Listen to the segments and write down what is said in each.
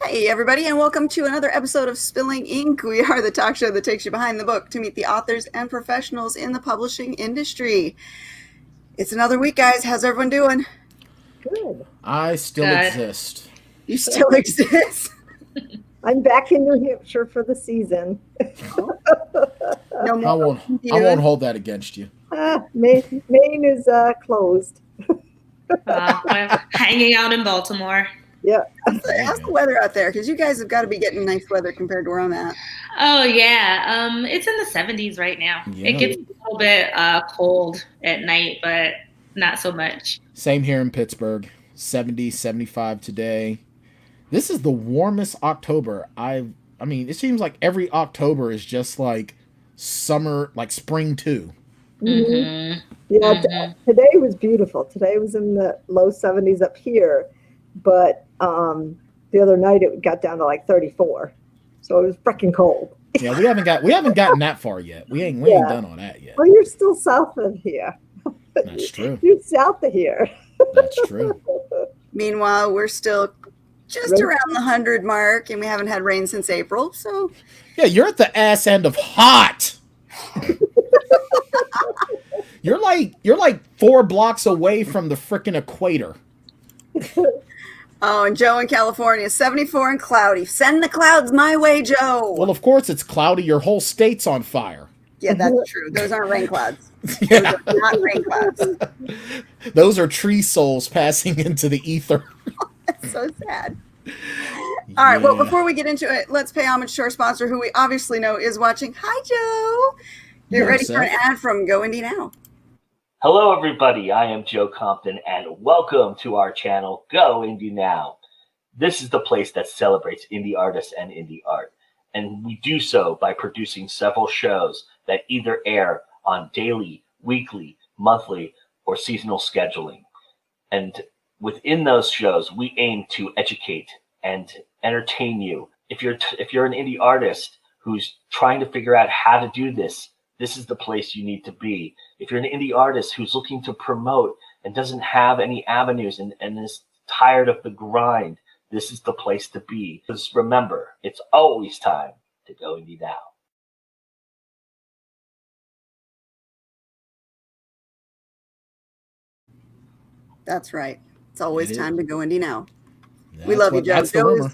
Hey, everybody, and welcome to another episode of Spilling Ink. We are the talk show that takes you behind the book to meet the authors and professionals in the publishing industry. It's another week, guys. How's everyone doing? Good. I still exist. You still exist? I'm back in New Hampshire for the season. No more. I won't hold that against you. Maine is closed. We're hanging out in Baltimore. Yeah. How's the weather out there? Because you guys have got to be getting nice weather compared to where I'm at. Oh, yeah. It's in the 70s right now. Yeah. It gets a little bit cold at night, but not so much. Same here in Pittsburgh. 70, 75 today. This is the warmest October. I mean, it seems like every October is just like summer, like spring too. Mm-hmm. Yeah, today was beautiful. Today was in the low 70s up here, but the other night it got down to like 34. So it was freaking cold. Yeah, we haven't gotten that far yet. We ain't done all that yet. Well, you're still south of here. That's true. You're south of here. That's true. Meanwhile, we're still just around the 100 mark, and we haven't had rain since April. So yeah, you're at the ass end of hot. You're like 4 blocks away from the frickin' equator. Oh, and Joe in California, 74 and cloudy. Send the clouds my way, Joe. Well, of course it's cloudy. Your whole state's on fire. Yeah, that's true. Those aren't rain clouds. Yeah. Those are not rain clouds. Those are tree souls passing into the ether. That's so sad. All right, well, before we get into it, let's pay homage to our sponsor, who we obviously know is watching. Hi, Joe. Get ready for an ad from Go Indie Now. Hello, everybody. I am Joe Compton, and welcome to our channel, Go Indie Now. This is the place that celebrates indie artists and indie art, and we do so by producing several shows that either air on daily, weekly, monthly, or seasonal scheduling. And within those shows, we aim to educate and entertain you. If you're an indie artist who's trying to figure out how to do this, this is the place you need to be. If you're an indie artist who's looking to promote and doesn't have any avenues and is tired of the grind, this is the place to be. Because remember, it's always time to go indie now. That's right. It's always time to go indie now. That's we love you, Joe.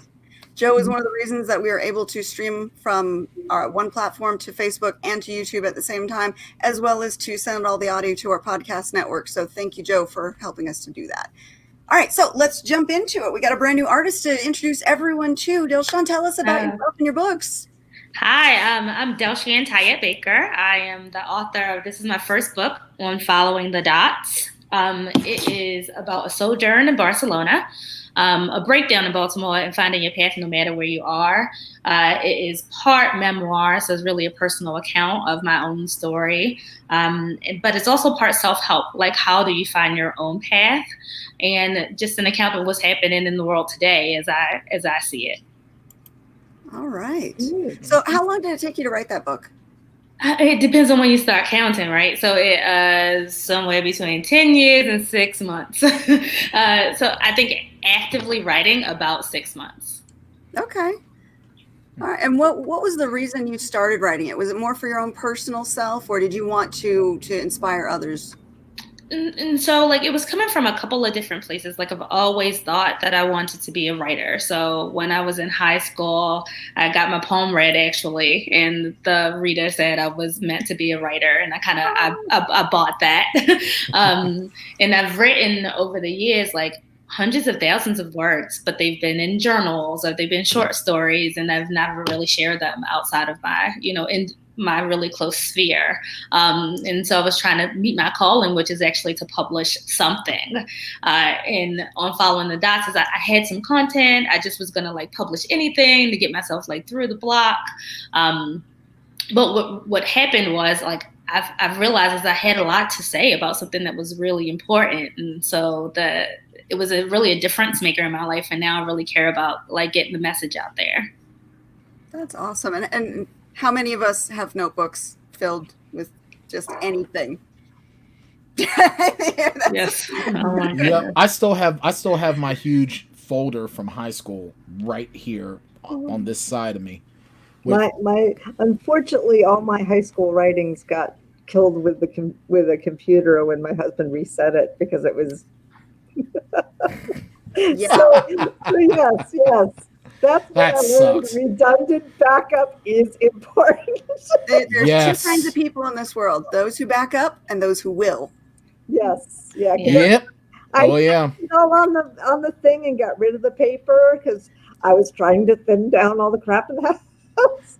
Joe is one of the reasons that we are able to stream from our one platform to Facebook and to YouTube at the same time, as well as to send all the audio to our podcast network. So thank you, Joe, for helping us to do that. All right, so let's jump into it. We got a brand new artist to introduce everyone to. Delshan, tell us about yourself and your books. Hi, I'm Delshan Baker. I am the author of, this is my first book on following the dots. It is about a sojourn in Barcelona. A breakdown in Baltimore and finding your path no matter where you are. It is part memoir, so it's really a personal account of my own story. But it's also part self-help, like how do you find your own path? And just an account of what's happening in the world today as I see it. All right. So how long did it take you to write that book? It depends on when you start counting, right? So it is somewhere between 10 years and 6 months. So I think actively writing about 6 months. Okay. All right. And what was the reason you started writing it? Was it more for your own personal self, or did you want to inspire others? And so, like, it was coming from a couple of different places. Like, I've always thought that I wanted to be a writer. So when I was in high school, I got my poem read, actually, and the reader said I was meant to be a writer, and I bought that. And I've written over the years, like, hundreds of thousands of words, but they've been in journals or they've been short stories, and I've never really shared them outside of my, in my really close sphere. And so I was trying to meet my calling, which is actually to publish something. And on Following the Dots, I had some content. I just was going to like publish anything to get myself like through the block. But what happened was, like, I've realized is I had a lot to say about something that was really important. And so it was really a difference maker in my life. And now I really care about like getting the message out there. That's awesome. And how many of us have notebooks filled with just anything? Yes. Yeah, I still have my huge folder from high school right here on this side of me. My unfortunately, all my high school writings got killed with a computer when my husband reset it because it was. Yeah. So yes. That's what That I learned. sucks. Redundant backup is important. There's Yes. 2 kinds of people in this world: those who back up and those who will. Yes. Yeah. 'Cause Yep. I Oh yeah. put it all on the thing and got rid of the paper because I was trying to thin down all the crap in the house.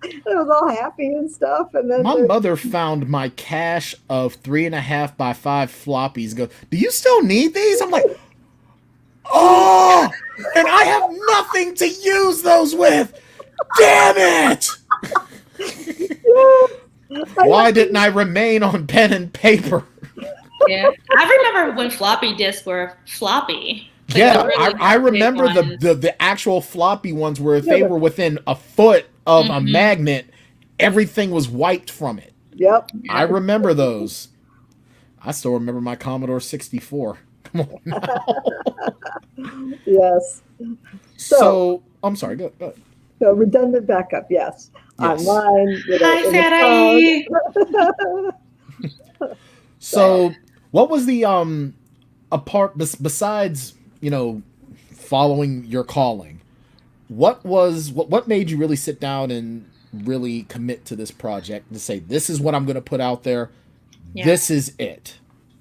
It was all happy and stuff, and then My mother found my cache of 3.5 by 5 floppies. Go, do you still need these? I'm like, oh, and I have nothing to use those with. Damn it! Why didn't I remain on pen and paper? Yeah, I remember when floppy disks were floppy. Like, Yeah, really I big remember ones. the actual floppy ones where if they were within a foot of a magnet, everything was wiped from it. Yep. I remember those. I still remember my Commodore 64. Come on now. Yes. So I'm sorry, go ahead. So redundant backup, yes. Yes. Online. Hi, in Sarah. the So what was the besides, following your calling, what made you really sit down and really commit to this project to say, this is what I'm going to put out there. Yeah. This is it.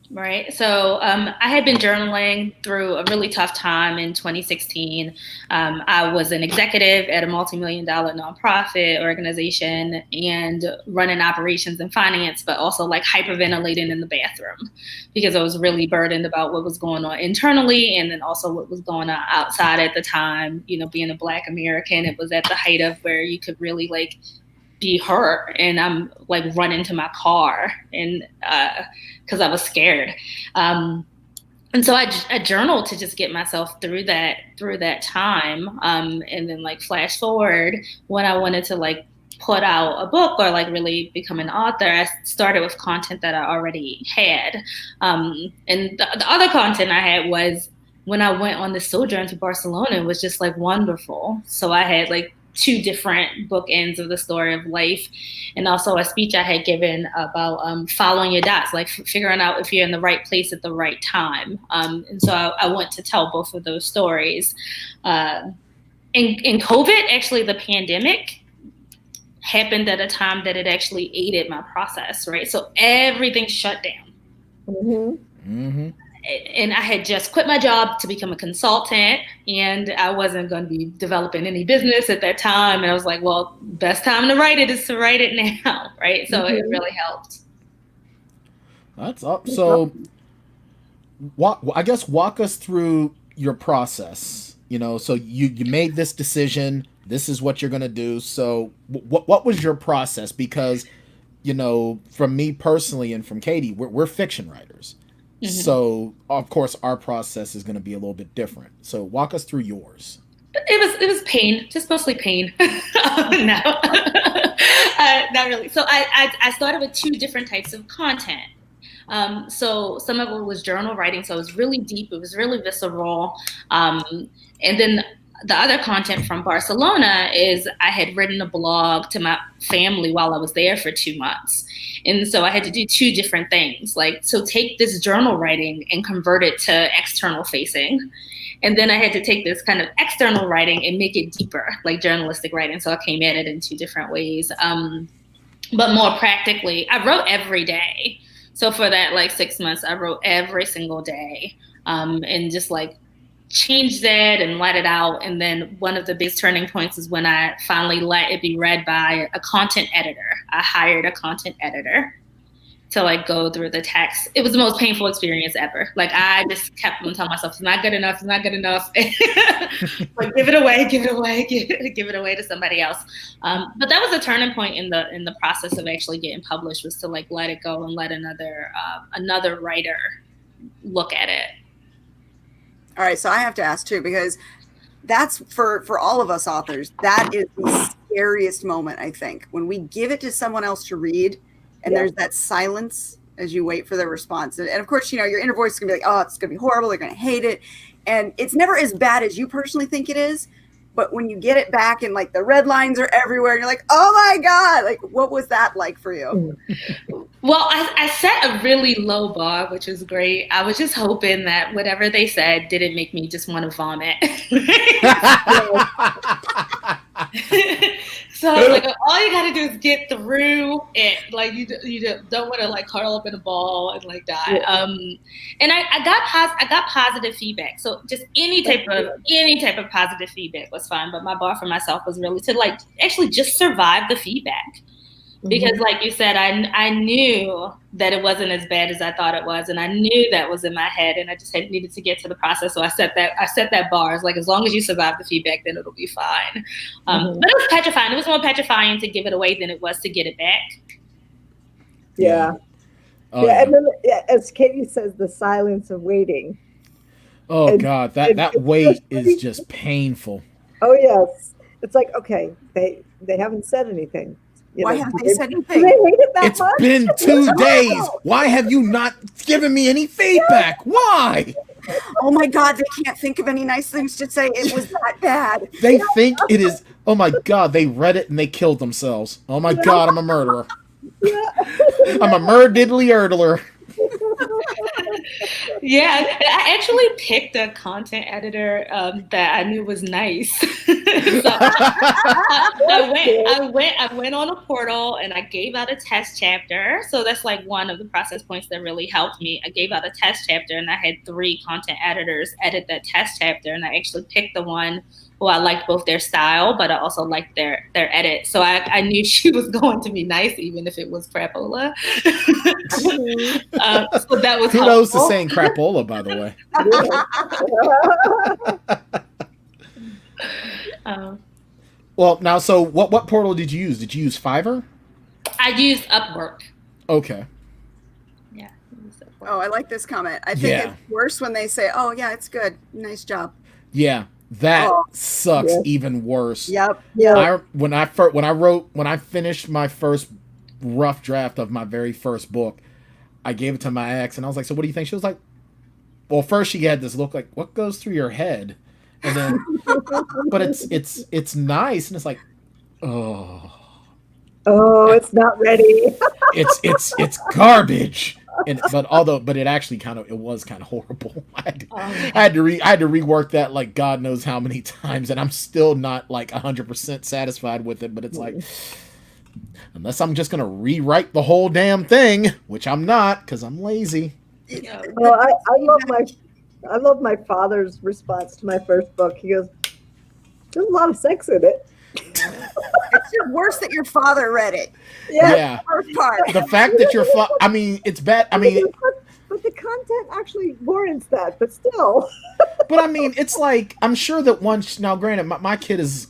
Right. So I had been journaling through a really tough time in 2016. I was an executive at a multi-million-dollar nonprofit organization and running operations and finance, but also like hyperventilating in the bathroom because I was really burdened about what was going on internally and then also what was going on outside at the time. Being a Black American, it was at the height of where you could really like be hurt, and I'm like running to my car and because I was scared, and so I journaled to just get myself through that time, and then like flash forward when I wanted to like put out a book or like really become an author, I started with content that I already had, and the other content I had was when I went on this sojourn to Barcelona. It was just like wonderful. So I had like 2 different bookends of the story of life, and also a speech I had given about following your dots, like figuring out if you're in the right place at the right time. And so I went to tell both of those stories. In COVID, actually, the pandemic happened at a time that it actually aided my process, right? So everything shut down. Mm-hmm. And I had just quit my job to become a consultant, and I wasn't going to be developing any business at that time. And I was like, well, best time to write it is to write it now, right? So it really helped. That's up. So I guess walk us through your process. So you made this decision. This is what you're going to do. So what was your process? Because, from me personally and from Katie, we're fiction writers. Mm-hmm. So, of course, our process is going to be a little bit different. So walk us through yours. It was pain, just mostly pain. No, not really. So I started with 2 different types of content. So some of it was journal writing. So it was really deep. It was really visceral. And then the other content from Barcelona is I had written a blog to my family while I was there for 2 months. And so I had to do 2 different things. Like, so take this journal writing and convert it to external facing. And then I had to take this kind of external writing and make it deeper, like journalistic writing. So I came at it in 2 different ways. But more practically, I wrote every day. So for that like 6 months, I wrote every single day, and just like changed that and let it out. And then one of the big turning points is when I finally let it be read by a content editor. I hired a content editor to like go through the text. It was the most painful experience ever. Like I just kept on telling myself, it's not good enough, it's not good enough. Like give it away to somebody else. But that was a turning point in the process of actually getting published, was to like let it go and let another writer look at it. All right, so I have to ask too, because that's for all of us authors, that is the scariest moment, I think, when we give it to someone else to read and there's that silence as you wait for their response. And of course, your inner voice is gonna be like, oh, it's gonna be horrible, they're gonna hate it. and it's never as bad as you personally think it is. But when you get it back and like the red lines are everywhere, and you're like, oh my God, like what was that like for you? Well, I set a really low bar, which was great. I was just hoping that whatever they said didn't make me just want to vomit. So I was like, all you gotta do is get through it. Like you don't want to like curl up in a ball and like die. And I got positive feedback. So just any type of positive feedback was fine. But my bar for myself was really to like actually just survive the feedback. Because like you said, I knew that it wasn't as bad as I thought it was, and I knew that was in my head, and I just needed to get to the process. So I set that bar. It's like, as long as you survive the feedback, then it'll be fine. But it was petrifying. It was more petrifying to give it away than it was to get it back. Yeah. And then as Katie says, the silence of waiting. Oh God, that wait is just painful. Oh yes, it's like, okay, they haven't said anything. Why haven't they said anything? It's been 2 days. Why have you not given me any feedback? Why? Oh my God, they can't think of any nice things to say. It was that bad. They think it is. Oh my God, they read it and they killed themselves. Oh my God, I'm a murderer. I'm a murdiddly-erdler. Yeah, I actually picked a content editor that I knew was nice. So I went on a portal and I gave out a test chapter. So that's like one of the process points that really helped me. I gave out a test chapter and I had 3 content editors edit that test chapter, and I actually picked the one who I liked both their style, but I also liked their edit. So I knew she was going to be nice, even if it was crapola. So that was kudos to saying crapola, by the way. Well, now, so what portal did you use? Did you use Fiverr? I used Upwork. Okay. Yeah. Oh, I like this comment. I think it's worse when they say, "Oh, yeah, it's good. Nice job." Yeah. That sucks even worse. Yep. Yeah. When I finished my first rough draft of my very first book, I gave it to my ex and I was like, "So what do you think?" She was like, well, first she had this look like, "What goes through your head?" And then but it's nice, and it's like, oh, it's not ready. it's garbage. But it actually it was kind of horrible. I had to rework that like God knows how many times, and I'm still not like 100% satisfied with it. But it's like, unless I'm just gonna rewrite the whole damn thing, which I'm not because I'm lazy. Well, I love my father's response to my first book. He goes, "There's a lot of sex in it." It's just worse that your father read it. Yeah. The first part. The fact that your I mean, it's bad. I mean, but the content actually warrants that. But still. But I mean, it's like, I'm sure that once now, granted, my kid is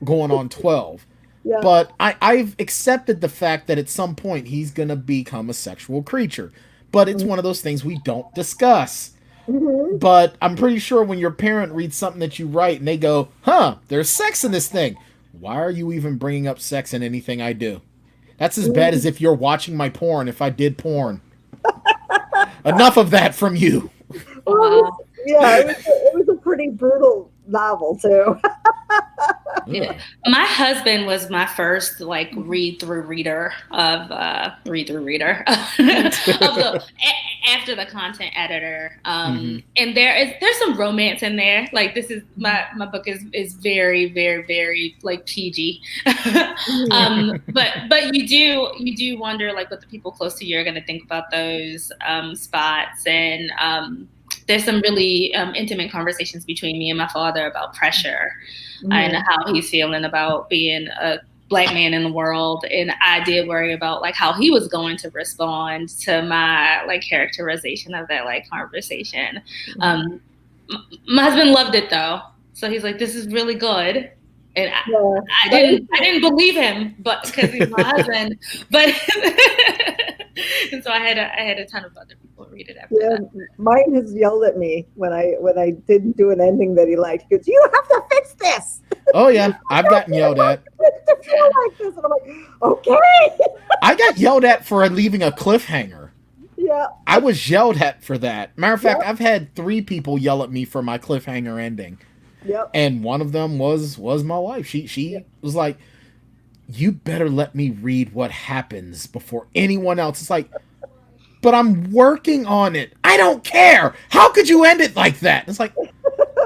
going on 12. Yeah. But I've accepted the fact that at some point he's gonna become a sexual creature. But it's one of those things we don't discuss. Mm-hmm. But I'm pretty sure when your parent reads something that you write and they go, "Huh, there's sex in this thing. Why are you even bringing up sex in anything I do?" That's as bad as if you're watching my porn if I did porn. Enough of that from you. Well, it was a pretty brutal novel too. Yeah. My husband was my first like read-through reader after the content editor. And there's some romance in there. Like this is my book is very, very, very like PG. But you do wonder like what the people close to you are gonna think about those spots, and there's some really intimate conversations between me and my father about pressure and how he's feeling about being a Black man in the world. And I did worry about like how he was going to respond to my like characterization of that like conversation. My husband loved it though. So he's like, "This is really good." And I didn't believe him, but because he's my husband. But and so I had a ton of other people read it after that. Mine has yelled at me when I didn't do an ending that he liked. He goes, "You have to fix this." Oh yeah, I've gotten yelled at. To feel like this, and I'm like, okay. I got yelled at for leaving a cliffhanger. Yeah. I was yelled at for that. Matter of fact, Yep. I've had 3 people yell at me for my cliffhanger ending. Yep. And one of them was my wife. She Yep. was like, "You better let me read what happens before anyone else." It's like, "But I'm working on it. I don't care. How could you end it like that?" It's like,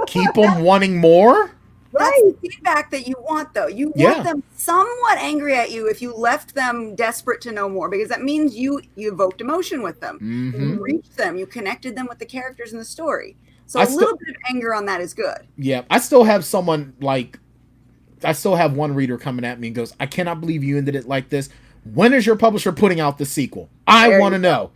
keep them wanting more. That's Right. the feedback that you want, though. You want Yeah. them somewhat angry at you if you left them desperate to know more, because that means you evoked emotion with them. Mm-hmm. You reached them. You connected them with the characters in the story. So I a still- little bit of anger on that is good. Yeah, I still have someone like, I still have one reader coming at me and goes, "I cannot believe you ended it like this. When is your publisher putting out the sequel? I There want to you know."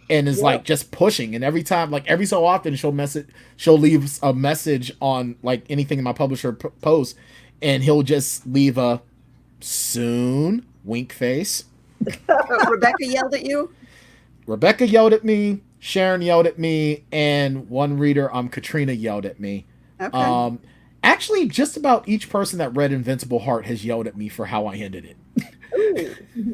And is Yep. like just pushing, and every time, like every so often, she'll leave a message on like anything in my publisher post, and he'll just leave a soon wink face. Rebekah yelled at you? Rebekah yelled at me, Sharon yelled at me, and one reader, Katrina, yelled at me. Okay. Actually, just about each person that read Invincible Heart has yelled at me for how I ended it.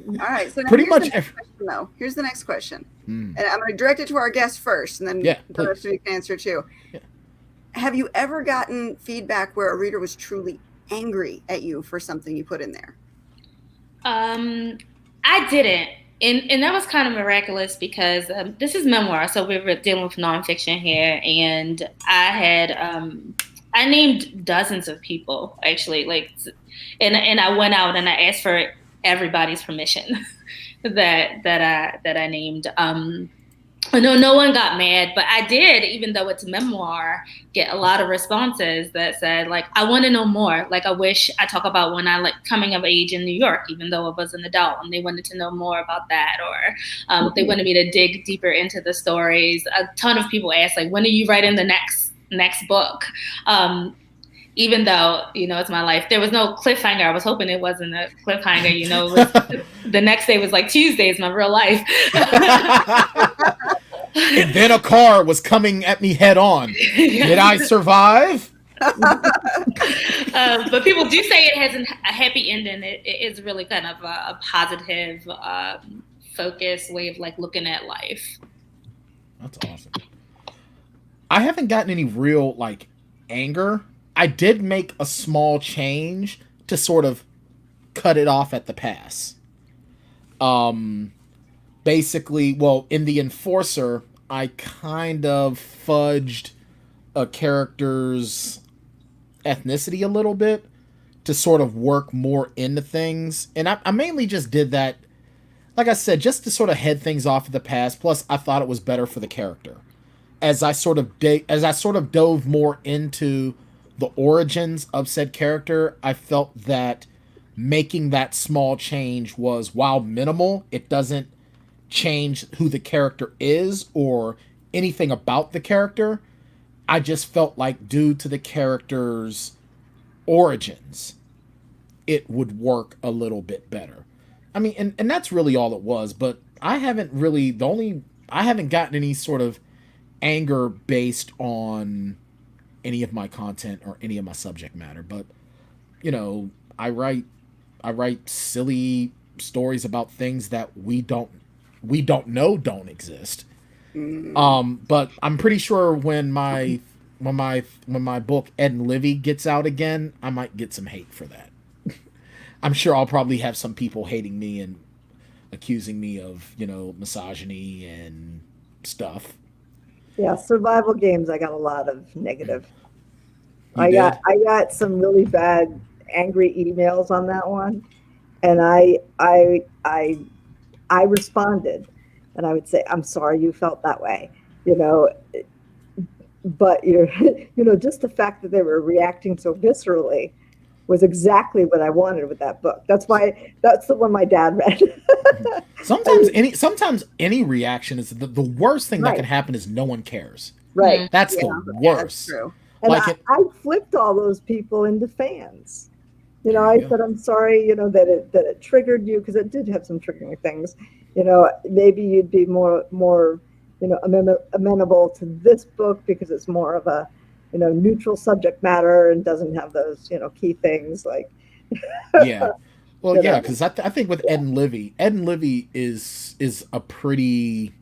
All right. So now Pretty here's much the next question, though. Here's the next question. Hmm. And I'm going to direct it to our guest first, and then Yeah, the rest of you can answer too. Yeah. Have you ever gotten feedback where a reader was truly angry at you for something you put in there? I didn't. And that was kind of miraculous because this is memoir, so we were dealing with nonfiction here, and I had I named dozens of people actually, like, and I went out and I asked for everybody's permission that I named. I know no one got mad, but I did, even though it's memoir, get a lot of responses that said, like, I want to know more. Like, I wish I talk about when I, like, coming of age in New York, even though I was an adult, and they wanted to know more about that. Or they wanted me to dig deeper into the stories. A ton of people asked, like, when are you writing the next book? Even though, it's my life. There was no cliffhanger. I was hoping it wasn't a cliffhanger. The next day was like Tuesday is my real life. And then a car was coming at me head on. Did I survive? But people do say it has a happy ending. It is really kind of a positive, focused way of, like, looking at life. That's awesome. I haven't gotten any real, like, anger. I did make a small change to sort of cut it off at the pass. Basically, well, in The Enforcer, I kind of fudged a character's ethnicity a little bit to sort of work more into things. And I mainly just did that, like I said, just to sort of head things off at the pass. Plus, I thought it was better for the character. As I sort of dove more into the origins of said character, I felt that making that small change was, while minimal, it doesn't change who the character is or anything about the character. I just felt like, due to the character's origins, it would work a little bit better. I mean, and that's really all it was. But I haven't gotten any sort of anger based on any of my content or any of my subject matter. But I write silly stories about things that we don't know don't exist. But I'm pretty sure when my book Ed and Livy gets out again, I might get some hate for that. I'm sure I'll probably have some people hating me and accusing me of misogyny and stuff. Yeah, survival games. I got a lot of negative. You I did? got some really bad, angry emails on that one, and I responded, and I would say, "I'm sorry you felt that way," but just the fact that they were reacting so viscerally was exactly what I wanted with that book. That's the one my dad read. Sometimes any reaction is the worst thing that Right. can happen is no one cares. Right. That's Yeah, the that's worst. true. And Like I flipped all those people into fans. There you I go. said, I'm sorry, that it triggered you, because it did have some triggering things. Maybe you'd be more amenable to this book because it's more of a, neutral subject matter and doesn't have those, key things like. Yeah. Well, yeah, because I think with Ed and Livy is a pretty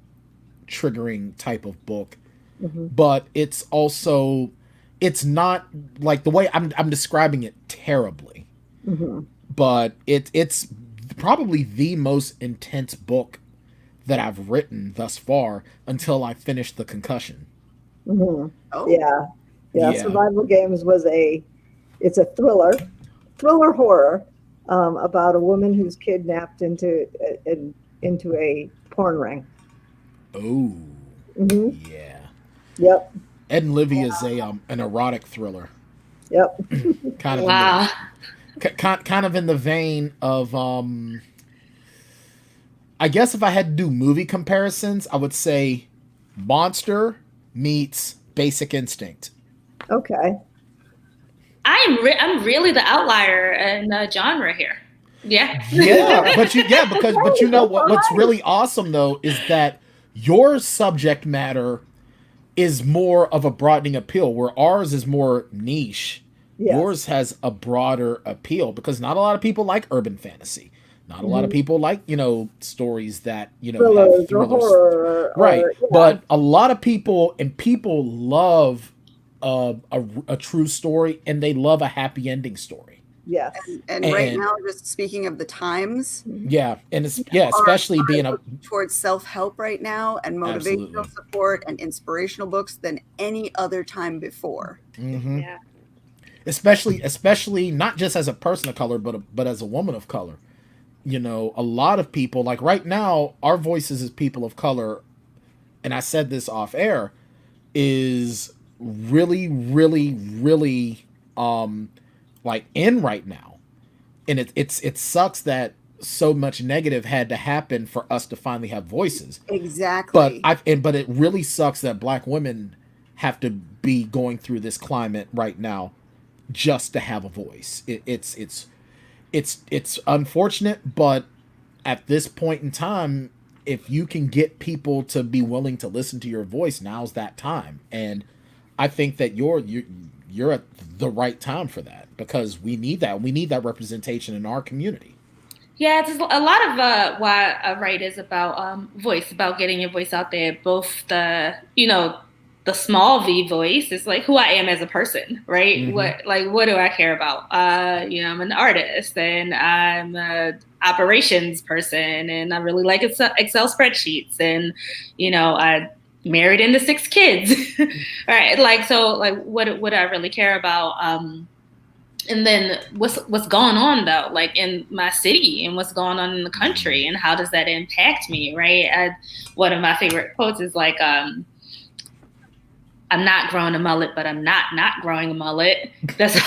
triggering type of book, but it's also, it's not like the way I'm describing it terribly, but it's probably the most intense book that I've written thus far until I finished The Concussion. Oh. Yeah. Yeah. Survival Games it's a thriller horror about a woman who's kidnapped into a porn ring. Oh, Mm-hmm. yeah. Yep. Ed and Livy is an erotic thriller. Yep. Kind of Wow. kind of in the vein of I guess if I had to do movie comparisons, I would say Monster meets Basic Instinct. Okay. I'm really the outlier in the genre here. Yeah. Yeah, but you know what's really awesome though is that your subject matter is more of a broadening appeal, where ours is more niche. Yes. Yours has a broader appeal because not a lot of people like urban fantasy. Not a lot of people like, stories that, Thrillers have thrillers. or horror. Right. Or, But a lot of people love a true story, and they love a happy ending story. yes. And right now, just speaking of the times, Yeah. And especially being towards self-help right now and motivational Absolutely. support and inspirational books than any other time before. Mm-hmm. Yeah. Especially not just as a person of color, but as a woman of color. A lot of people, like right now, our voices as people of color, and I said this off air, is really, really, really like in right now. And it sucks that so much negative had to happen for us to finally have voices. Exactly. But it really sucks that Black women have to be going through this climate right now just to have a voice. It's unfortunate, but at this point in time, if you can get people to be willing to listen to your voice, now's that time. And I think that you're at the right time for that, because we need that. We need that representation in our community. Yeah, it's a lot of why I write is about voice, about getting your voice out there. Both the small V voice is like who I am as a person, right? Mm-hmm. What do I care about? I'm an artist, and I'm a operations person, and I really like Excel spreadsheets, and I married into 6 kids, right? What do I really care about? And then what's going on though, like in my city, and what's going on in the country, and how does that impact me, right? One of my favorite quotes is like, I'm not growing a mullet, but I'm not growing a mullet. That's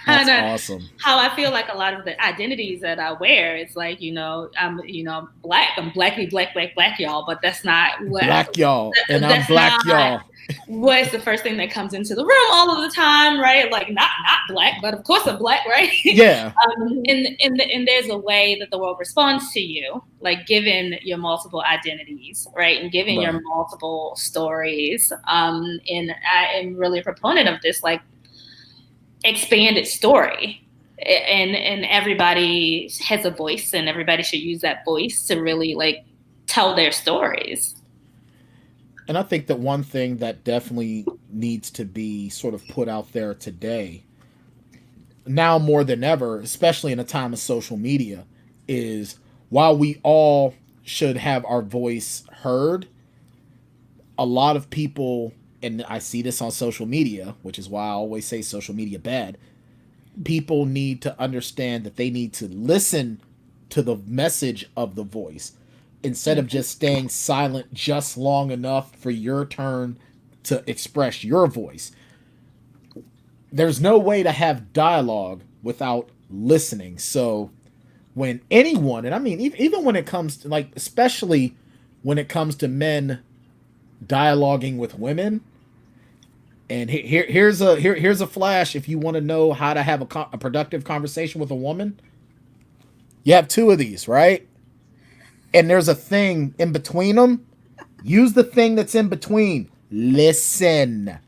kind of awesome. How I feel like a lot of the identities that I wear. It's like, I'm black. I'm black, y'all. But that's not what black y'all, and I'm black y'all. What's the first thing that comes into the room all of the time, right? Like not black, but of course I'm black, right? Yeah. And therethere's a way that the world responds to you, like given your multiple identities, right, and given your multiple stories. And I am really a proponent of this, like expanded story, and everybody has a voice, and everybody should use that voice to really like tell their stories. And I think that one thing that definitely needs to be sort of put out there today, now more than ever, especially in a time of social media, is while we all should have our voice heard, a lot of people, and I see this on social media, which is why I always say social media bad, people need to understand that they need to listen to the message of the voice, instead of just staying silent just long enough for your turn to express your voice. There's no way to have dialogue without listening. So when anyone, and I mean, even when it comes to, like, especially when it comes to men dialoguing with women, and here's a flash. If you want to know how to have a productive conversation with a woman, you have 2 of these, right? And there's a thing in between them. Use the thing that's in between. Listen.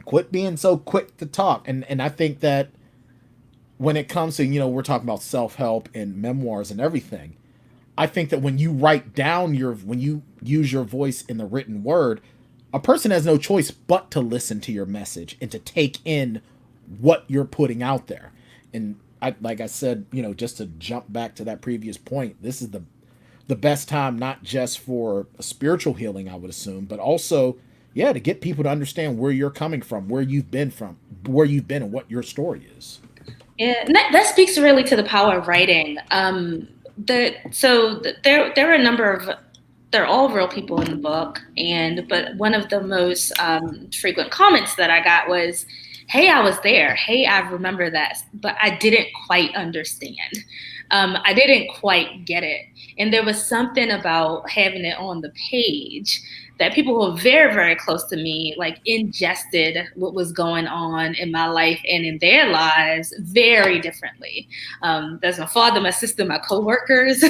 Quit being so quick to talk. And I think that when it comes to, we're talking about self-help and memoirs and everything, I think that when you write down when you use your voice in the written word, a person has no choice but to listen to your message and to take in what you're putting out there. And like I said, just to jump back to that previous point, this is the best time, not just for a spiritual healing, I would assume, but also, to get people to understand where you're coming from, where you've been and what your story is. Yeah, and that speaks really to the power of writing. There are a number of, they're all real people in the book, but one of the most frequent comments that I got was, "Hey, I was there. Hey, I remember that, but I didn't quite understand. I didn't quite get it." And there was something about having it on the page that people who are very, very close to me, like, ingested what was going on in my life and in their lives very differently. There's my father, my sister, my coworkers.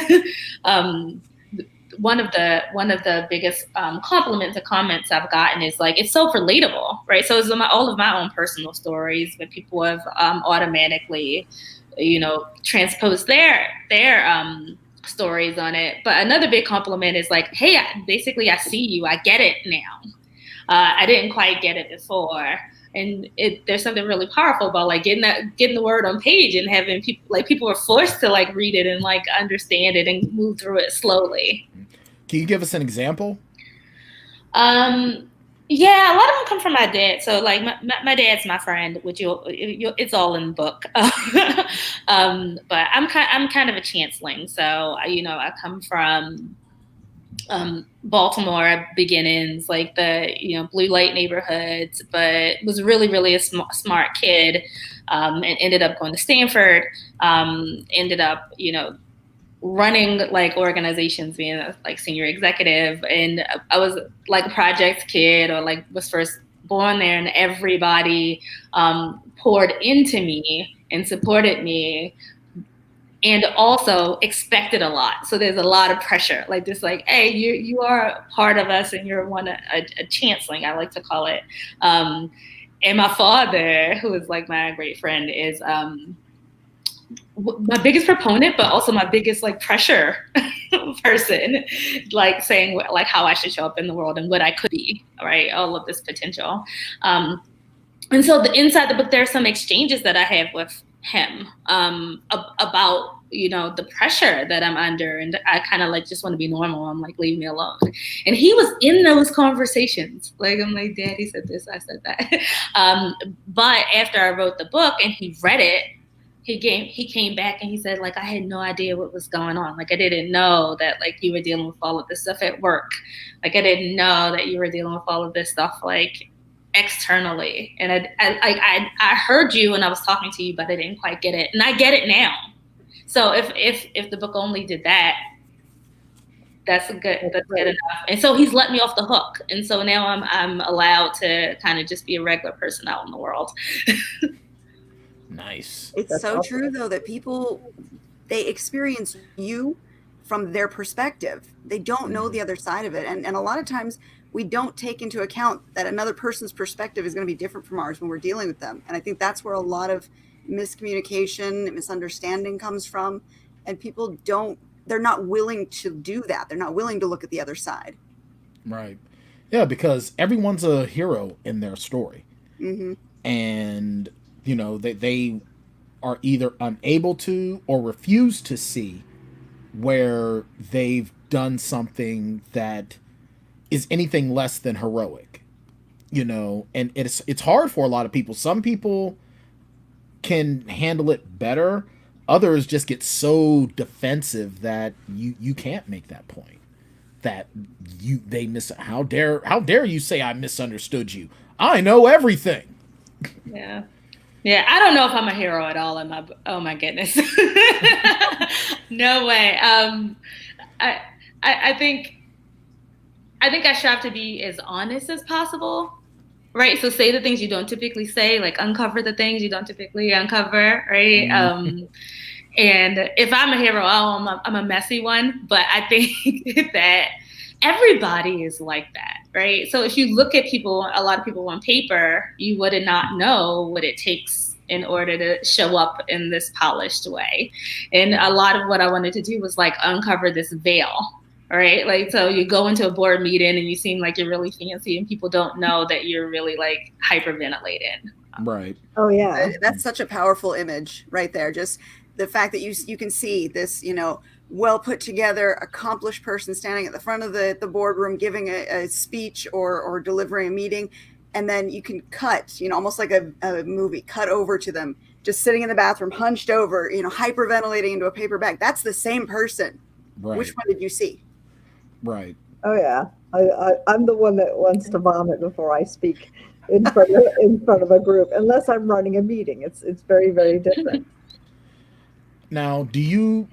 One of the biggest compliments or comments I've gotten is like, it's so relatable, right? So it's all of my own personal stories, but people have automatically, transposed their stories on it. But another big compliment is like, hey, I see you. I get it now. I didn't quite get it before. And there's something really powerful about like getting the word on page and having people are forced to like read it and like understand it and move through it slowly. Can you give us an example? Yeah, a lot of them come from my dad. So like my dad's my friend, which it's all in the book. But I'm kind of a chanceling. So I come from Baltimore beginnings, like the blue light neighborhoods, but was really, really a smart kid, and ended up going to Stanford. Ended up running like organizations, being a like senior executive, and I was like a project kid, or like was first born there, and everybody poured into me and supported me, and also expected a lot. So there's a lot of pressure, like just like, hey, you are part of us, and you're a chanceling, I like to call it. And my father, who is like my great friend, is my biggest proponent, but also my biggest like pressure person, like saying like how I should show up in the world and what I could be, right? All of this potential. And so inside the book, there are some exchanges that I have with him about the pressure that I'm under, and I kind of like just want to be normal. I'm like, leave me alone. And he was in those conversations. Like, I'm like, Daddy said this, I said that. But after I wrote the book and he read it, he came back and he said, like, I had no idea what was going on. Like, I didn't know that like you were dealing with all of this stuff at work. Like, I didn't know that you were dealing with all of this stuff like externally. And I heard you and I was talking to you, but I didn't quite get it. And I get it now. So if the book only did that, that's good enough. And so he's let me off the hook. And so now I'm allowed to kind of just be a regular person out in the world. Nice. It's That's so awesome. true, though, that people, they experience you from their perspective. They don't know the other side of it. And a lot of times we don't take into account that another person's perspective is going to be different from ours when we're dealing with them. And I think that's where a lot of miscommunication, misunderstanding comes from. And people they're not willing to do that. They're not willing to look at the other side. Right. Yeah, because everyone's a hero in their story. Mm-hmm. And they are either unable to or refuse to see where they've done something that is anything less than heroic, and it's hard for a lot of people. Some people can handle it better. Others just get so defensive that you can't make that point. That how dare you say I misunderstood you? I know everything. Yeah. Yeah, I don't know if I'm a hero at all oh my goodness. No way. I think I strive to be as honest as possible, right? So say the things you don't typically say, like uncover the things you don't typically uncover, right? Mm-hmm. And if I'm a hero, I'm a messy one, but I think that everybody is like that, right? So if you look at a lot of people on paper, you would not know what it takes in order to show up in this polished way. And a lot of what I wanted to do was like uncover this veil, right? Like, so you go into a board meeting and you seem like you're really fancy and people don't know that you're really like hyperventilating. Right. Oh yeah. That's such a powerful image right there. Just the fact that you can see this, well put together, accomplished person standing at the front of the boardroom giving a speech or delivering a meeting. And then you can cut, almost like a movie, cut over to them, just sitting in the bathroom, hunched over, hyperventilating into a paper bag. That's the same person. Right. Which one did you see? Right. Oh yeah. I'm the one that wants to vomit before I speak in front of a group, unless I'm running a meeting. It's very, very different. Now, do you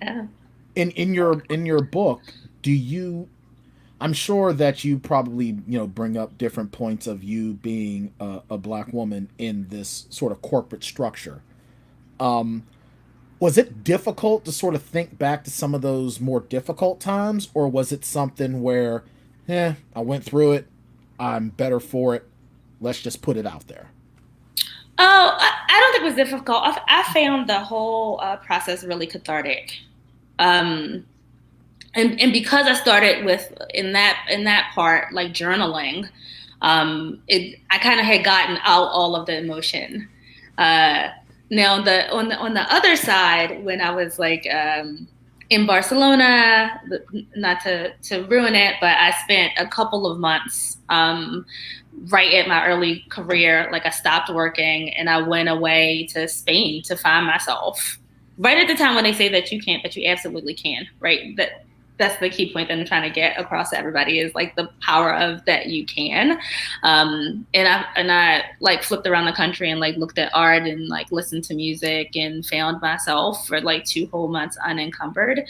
in your book, do you, I'm sure that you probably, bring up different points of you being a Black woman in this sort of corporate structure. Was it difficult to sort of think back to some of those more difficult times, or was it something where, I went through it, I'm better for it, let's just put it out there? Oh, I don't think it was difficult. I found the whole process really cathartic. And because I started with in that part, like journaling, I kind of had gotten out all of the emotion. Now on the other side, when I was like in Barcelona, not to ruin it, but I spent a couple of months right at my early career. Like I stopped working and I went away to Spain to find myself. Right at the time when they say that you can't, but you absolutely can, right? That's the key point that I'm trying to get across to everybody is like the power of that you can. And I like flipped around the country and like looked at art and like listened to music and found myself for like 2 whole months unencumbered.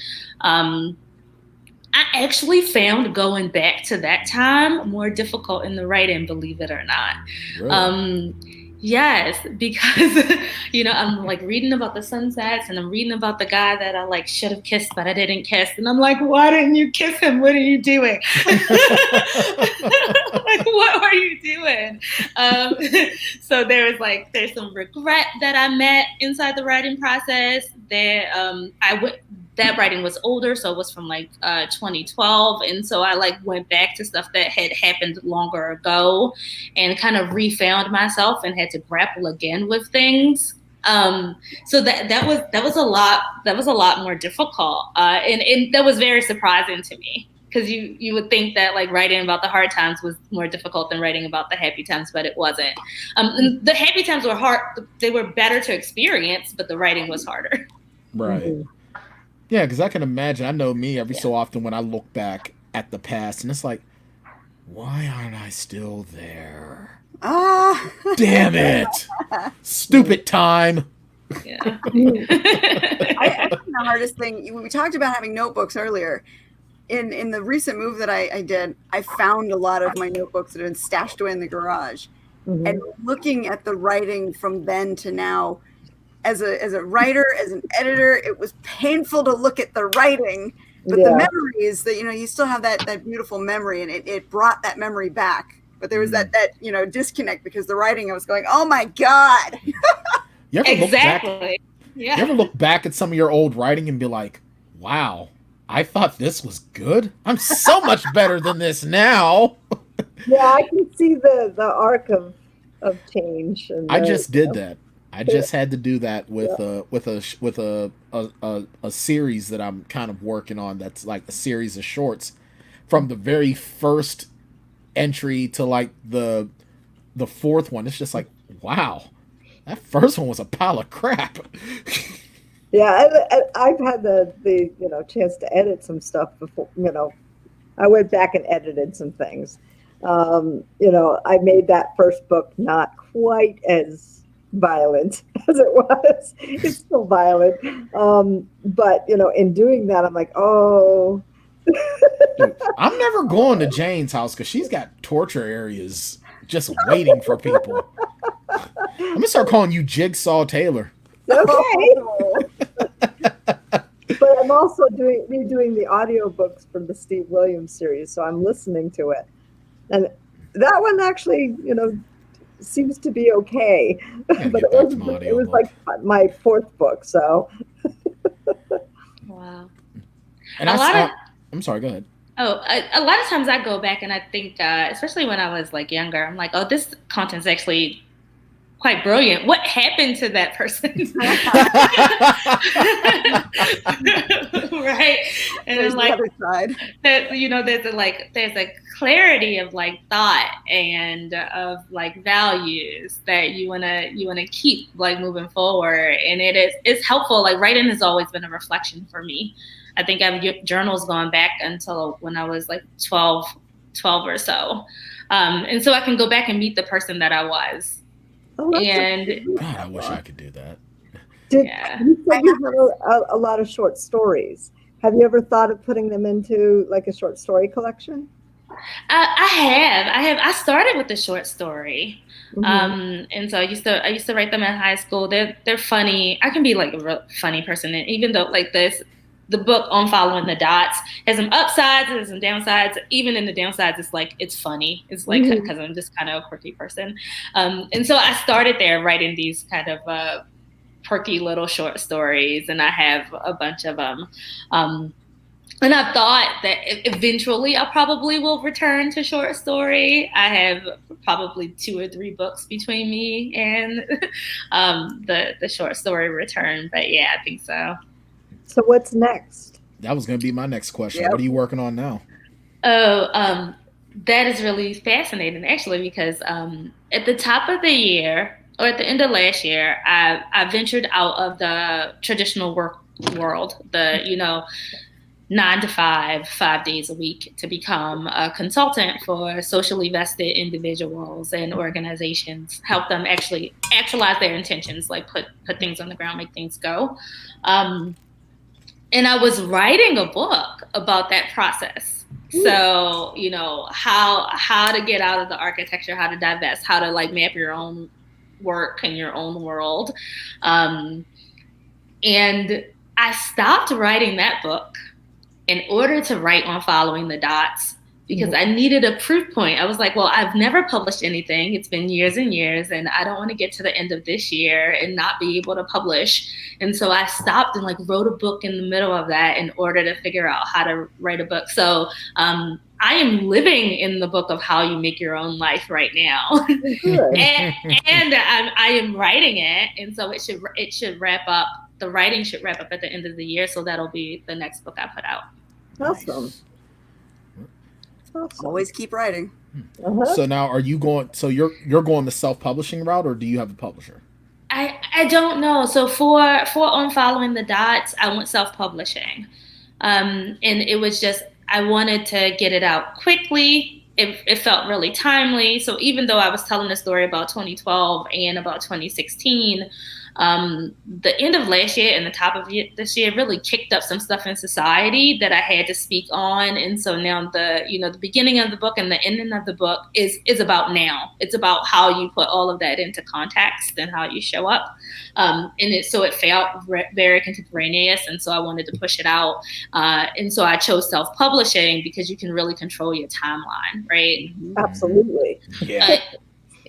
I actually found going back to that time more difficult in the writing, believe it or not. Really? Yes, because, I'm like reading about the sunsets and I'm reading about the guy that I like should have kissed, but I didn't kiss. And I'm like, why didn't you kiss him? What are you doing? Like, what are you doing? So there's some regret that I met inside the writing process that writing was older, so it was from 2012, and so I went back to stuff that had happened longer ago, and kind of refound myself and had to grapple again with things. So that was a lot more difficult, and that was very surprising to me, because you would think that writing about the hard times was more difficult than writing about the happy times, but it wasn't. And the happy times were hard; they were better to experience, but the writing was harder. Right. Mm-hmm. Yeah, because I can imagine. I know me every so often when I look back at the past, and it's like, why aren't I still there? Damn it! Stupid time. Yeah. I think the hardest thing, we talked about having notebooks earlier. In the recent move that I did, I found a lot of my notebooks that had been stashed away in the garage. Mm-hmm. And looking at the writing from then to now, as a writer, as an editor, it was painful to look at the writing, but the memories that, you still have that beautiful memory, and it brought that memory back. But there was that disconnect, because the writing, I was going, oh my God. You ever exactly. You ever look back at some of your old writing and be like, wow, I thought this was good. I'm so much better than this now. Yeah, I can see the arc of change. And I just did that. I just had to do that with a series that I'm kind of working on. That's like a series of shorts, from the very first entry to the fourth one. It's just like, wow, that first one was a pile of crap. Yeah, I've had the chance to edit some stuff before. I went back and edited some things. I made that first book not quite as violent as it was. It's still violent, but in doing that, I'm like, oh. Dude, I'm never going to Jane's house because she's got torture areas just waiting for people. I'm gonna start calling you Jigsaw Taylor. Okay. But I'm also redoing the audiobooks from the Steve Williams series, so I'm listening to it, and that one actually, seems to be okay. Gotta But get back to my it was audiobook. like my fourth book, so Wow. And I'm sorry, go ahead. Oh, a lot of times I go back and I think, especially when I was like younger, I'm like, oh, this content's actually quite brilliant. What happened to that person? Right? And There's I'm like, the other side. that, there's a clarity of like thought and of like values that you wanna keep like moving forward. And it's helpful. Like writing has always been a reflection for me. I think I've journals going back until when I was like 12 or so. And so I can go back and meet the person that I was. And God, I wish I could do that. yeah. You said you had a lot of short stories. Have you ever thought of putting them into like a short story collection? I have. I started with a short story, and so I used to write them in high school. They're funny. I can be like a real funny person, and even though like the book on following the dots has some upsides and some downsides. Even in the downsides, it's like it's funny. It's like because I'm just kind of a quirky person, and so I started there writing these kind of quirky little short stories, and I have a bunch of them. And I thought that eventually I probably will return to short story. I have probably 2 or 3 books between me and the short story return. But yeah, I think so. So what's next? That was going to be my next question. Yep. What are you working on now? Oh, that is really fascinating, actually, because at the top of the year, or at the end of last year, I ventured out of the traditional work world, 9 to 5 days a week, to become a consultant for socially vested individuals and organizations, help them actually actualize their intentions, like put things on the ground, make things go. And I was writing a book about that process. So, how to get out of the architecture, how to divest, how to like map your own work and your own world. And I stopped writing that book in order to write on following the dots, because I needed a proof point. I was like, well, I've never published anything. It's been years and years, and I don't want to get to the end of this year and not be able to publish. And so I stopped and like wrote a book in the middle of that in order to figure out how to write a book. So I am living in the book of how you make your own life right now. and I am writing it. And so it should wrap up. The writing should wrap up at the end of the year. So that'll be the next book I put out. Awesome. Always keep writing. So now are you going, so you're going the self-publishing route, or do you have a publisher? I don't know. So for on following the dots, I went self-publishing. And it was just, I wanted to get it out quickly. It felt really timely. So even though I was telling the story about 2012 and about 2016, the end of last year and the top of this year really kicked up some stuff in society that I had to speak on. And so now the beginning of the book and the ending of the book is about now. It's about how you put all of that into context and how you show up. So it felt very contemporaneous. And so I wanted to push it out. And so I chose self-publishing because you can really control your timeline, right? Absolutely. Yeah.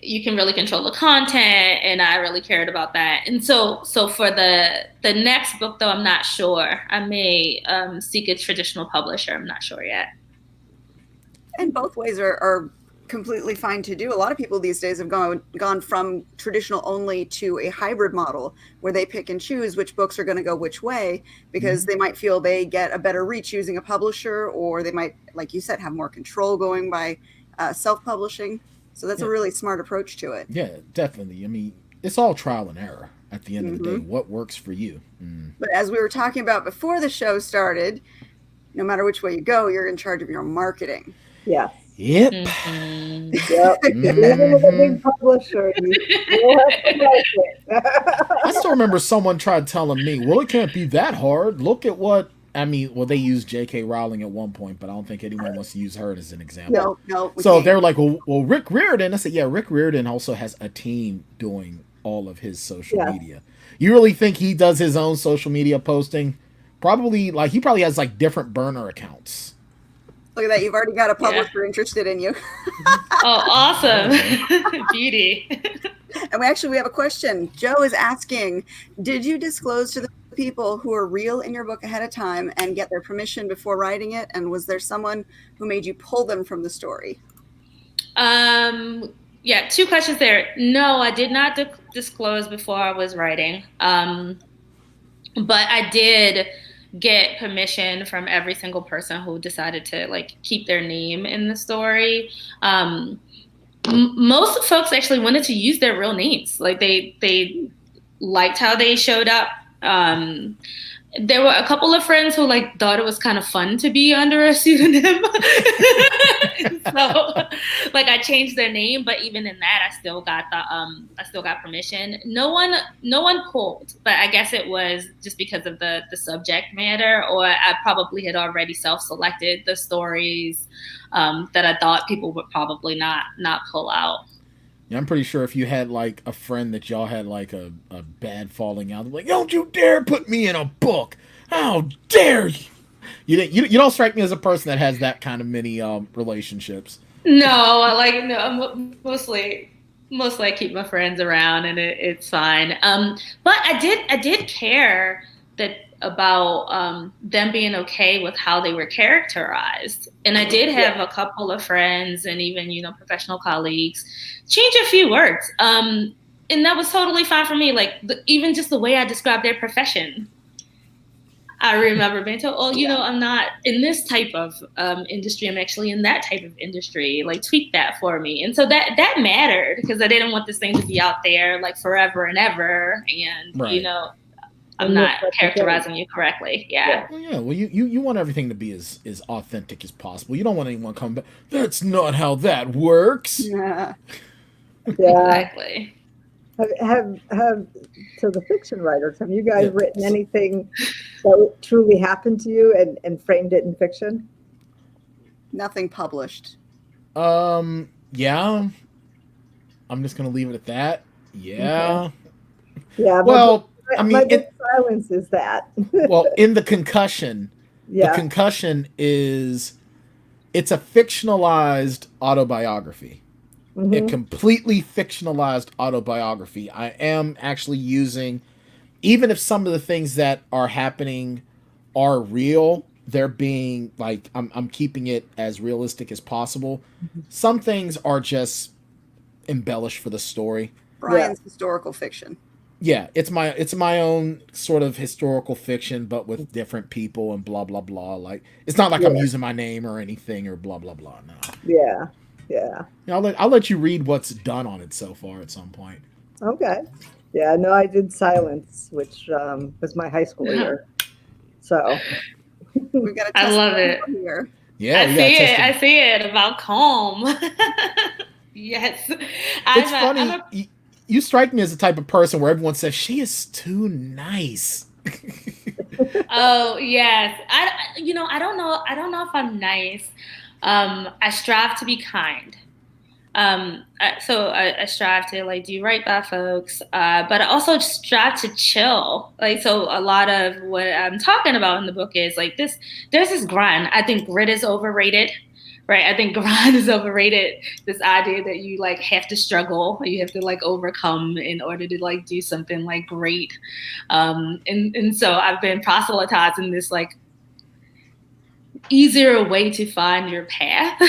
You can really control the content, and I really cared about that. And so for the next book, though, I'm not sure. I may seek a traditional publisher. I'm not sure yet. And both ways are completely fine to do. A lot of people these days have gone from traditional only to a hybrid model where they pick and choose which books are going to go which way, because they might feel they get a better reach using a publisher, or they might, like you said, have more control going by self-publishing. So that's a really smart approach to it. Yeah, definitely. I mean, it's all trial and error at the end of the day. What works for you? But as we were talking about before the show started, no matter which way you go, you're in charge of your marketing. Yeah. Yep. Yep. Even with a big publisher, you have to market. I still remember someone tried telling me, well, it can't be that hard. Look at what, they used J.K. Rowling at one point, but I don't think anyone wants to use her as an example. No. So they were like, well, Rick Riordan. I said, yeah, Rick Riordan also has a team doing all of his social media. You really think he does his own social media posting? Probably, he probably has different burner accounts. Look at that. You've already got a publisher interested in you. Oh, awesome. Beauty. And we have a question. Joe is asking, did you disclose to the people who are real in your book ahead of time and get their permission before writing it? And was there someone who made you pull them from the story? Yeah, two questions there. No, I did not disclose before I was writing. But I did get permission from every single person who decided to like keep their name in the story. Most folks actually wanted to use their real names. Like they liked how they showed up. There were a couple of friends who like thought it was kind of fun to be under a pseudonym. So like I changed their name, but even in that I still got permission. No one pulled, but I guess it was just because of the subject matter, or I probably had already self-selected the stories that I thought people would probably not pull out. Yeah, I'm pretty sure if you had like a friend that y'all had like a bad falling out, like, don't you dare put me in a book! How dare you! You don't strike me as a person that has that kind of many relationships. No, mostly I keep my friends around and it's fine. But I did care about them being okay with how they were characterized. And I did have a couple of friends and even, professional colleagues change a few words. And that was totally fine for me. Like even just the way I described their profession. I remember being told, I'm not in this type of industry. I'm actually in that type of industry. Like tweak that for me. And so that mattered because I didn't want this thing to be out there like forever and ever. And, right. I'm not characterizing you correctly. Yeah. Well, yeah. Well, you want everything to be as authentic as possible. You don't want anyone coming back. That's not how that works. Yeah. Exactly. Have to the fiction writers, have you guys written anything that truly happened to you and framed it in fiction? Nothing published. Yeah. I'm just gonna leave it at that. Yeah. Okay. Yeah. Well, my big silence is that. Well, in the concussion, the concussion it's a fictionalized autobiography. Mm-hmm. A completely fictionalized autobiography. I am actually using, even if some of the things that are happening are real, they're being like, I'm keeping it as realistic as possible. Mm-hmm. Some things are just embellished for the story. Brian's historical fiction. Yeah, it's my own sort of historical fiction, but with different people and blah blah blah. Like it's not like I'm using my name or anything or blah blah blah. No. Yeah. I'll let you read what's done on it so far at some point. Okay. Yeah. No, I did Silence, which was my high school year. So we've got. I love it. Here. Yeah, I see it about Calm. Yes, it's funny. You strike me as the type of person where everyone says she is too nice. Oh yes, I don't know if I'm nice. I strive to be kind. So I strive to like do right by folks, but I also strive to chill. Like so, a lot of what I'm talking about in the book is like this. There's this grind. I think grit is overrated. Right. I think grind is overrated. This idea that you like have to struggle, you have to like overcome in order to like do something like great. And so I've been proselytizing this like easier way to find your path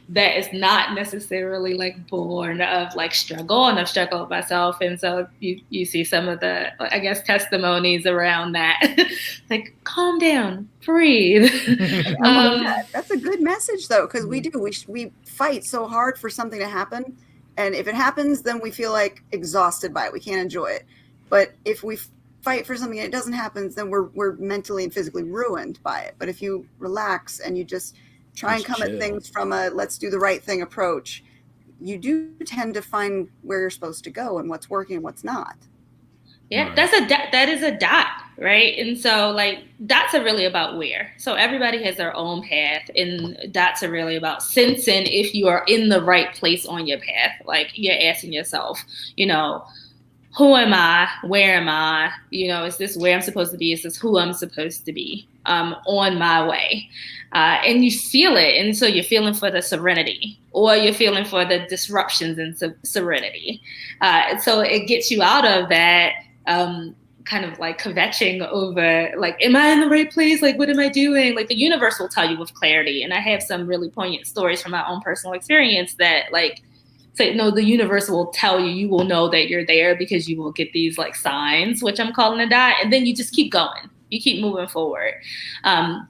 that is not necessarily like born of like struggle, and I've struggled myself. And so you see some of the, I guess, testimonies around that. Like, calm down, breathe. That's a good message though, because we fight so hard for something to happen, and if it happens, then we feel like exhausted by it. We can't enjoy it. But if we fight for something and it doesn't happen, then we're mentally and physically ruined by it. But if you relax and you just try and come at things from a let's do the right thing approach, you do tend to find where you're supposed to go and what's working and what's not. Yeah, right. That is a dot, right? And so like dots are really about where. So everybody has their own path, and dots are really about sensing if you are in the right place on your path. Like you're asking yourself, who am I? Where am I? Is this where I'm supposed to be? Is this who I'm supposed to be? on my way. And you feel it. And so you're feeling for the serenity, or you're feeling for the disruptions in serenity. So it gets you out of that kind of like kvetching over, like, am I in the right place? Like, what am I doing? Like, the universe will tell you with clarity. And I have some really poignant stories from my own personal experience that, like, say, no, the universe will tell you, you will know that you're there because you will get these like signs, which I'm calling a dot. And then you just keep going. You keep moving forward. And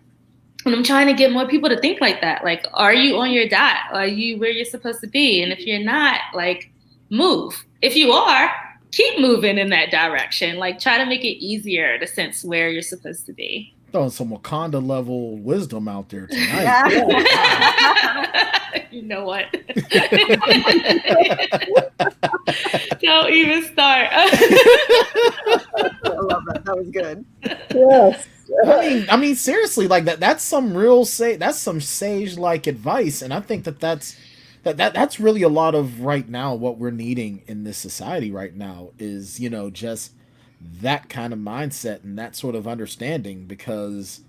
I'm trying to get more people to think like that. Like, are you on your dot? Are you where you're supposed to be? And if you're not, like, move. If you are, keep moving in that direction. Like, try to make it easier to sense where you're supposed to be. Throwing some Wakanda level wisdom out there tonight. You know what? Don't even start. I love that. That was good. Yes. I mean, seriously, like that's some real that's some sage like advice, and I think that's really a lot of right now what we're needing in this society right now is, you know, just that kind of mindset and that sort of understanding, because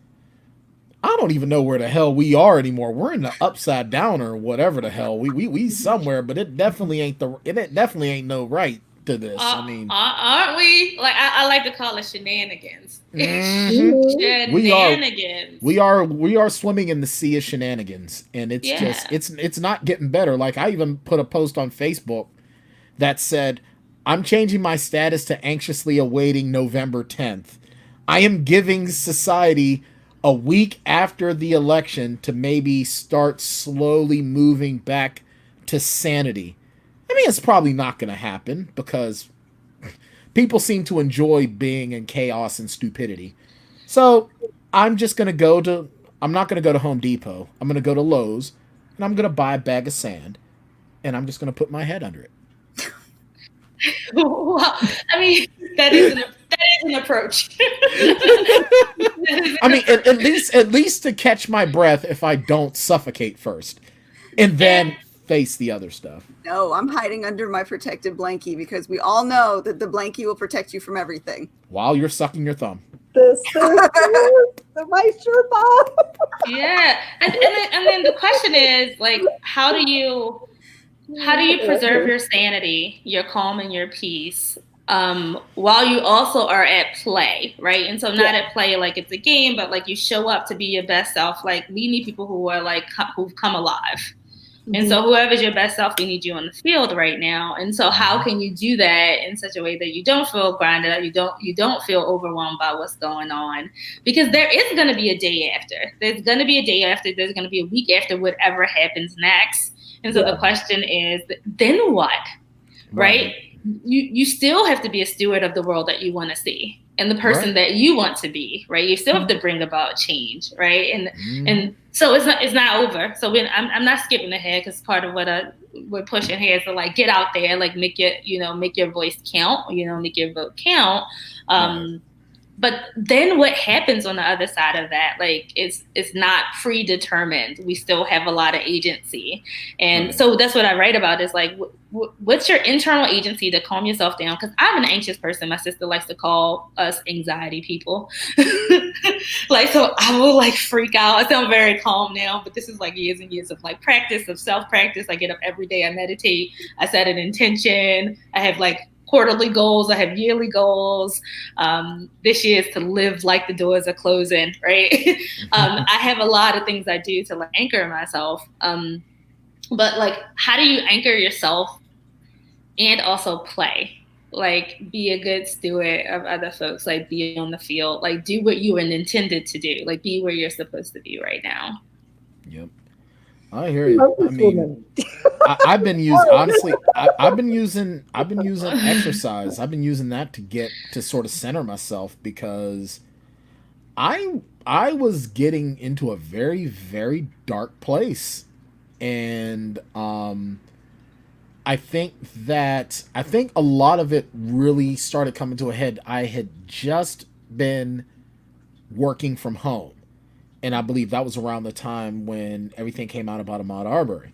I don't even know where the hell we are anymore. We're in the upside down or whatever the hell we somewhere, but it definitely ain't no right to this. I mean, aren't we? Like, I like to call it shenanigans. Mm-hmm. Shenanigans. We are swimming in the sea of shenanigans, and it's just it's not getting better. Like, I even put a post on Facebook that said, I'm changing my status to anxiously awaiting November 10th. I am giving society a week after the election to maybe start slowly moving back to sanity. I mean, it's probably not going to happen because people seem to enjoy being in chaos and stupidity. So I'm not going to go to Home Depot. I'm going to go to Lowe's, and I'm going to buy a bag of sand, and I'm just going to put my head under it. Well, I mean, that is an approach. I mean, at least to catch my breath if I don't suffocate first, and then face the other stuff. No, I'm hiding under my protective blankie because we all know that the blankie will protect you from everything. While you're sucking your thumb. My shirt off. Yeah, and then the question is, like, how do you preserve your sanity, your calm, and your peace while you also are at play, right? And so not at play like it's a game, but like you show up to be your best self. Like, we need people who are like who've come alive. Mm-hmm. And so whoever's your best self, we need you on the field right now. And so how can you do that in such a way that you don't feel grinded, you don't feel overwhelmed by what's going on? Because there is going to be a day after. There's going to be a day after. There's going to be a week after whatever happens next. And so the question is, then what? Right? You still have to be a steward of the world that you want to see and the person that you want to be, right? You still have to bring about change, right? And so it's not over. So I'm not skipping ahead, because part of what we're pushing here is to, like, get out there, like, make your voice count, make your vote count. But then what happens on the other side of that, like, it's not predetermined. We still have a lot of agency. And so that's what I write about is, like, what's your internal agency to calm yourself down? Because I'm an anxious person. My sister likes to call us anxiety people. Like, so I will, like, freak out. I sound very calm now, but this is, like, years and years of, like, practice, of self-practice. I get up every day. I meditate. I set an intention. I have, like, quarterly goals. I have yearly goals. This year is to live like the doors are closing, right? I have a lot of things I do to, like, anchor myself. But, like, how do you anchor yourself and also play? Like, be a good steward of other folks, like, be on the field, like, do what you were intended to do, like, be where you're supposed to be right now. Yep. I hear you. I mean, I've been using exercise. I've been using that to sort of center myself, because I was getting into a very, very dark place. And I think a lot of it really started coming to a head. I had just been working from home. And I believe that was around the time when everything came out about Ahmaud Arbery.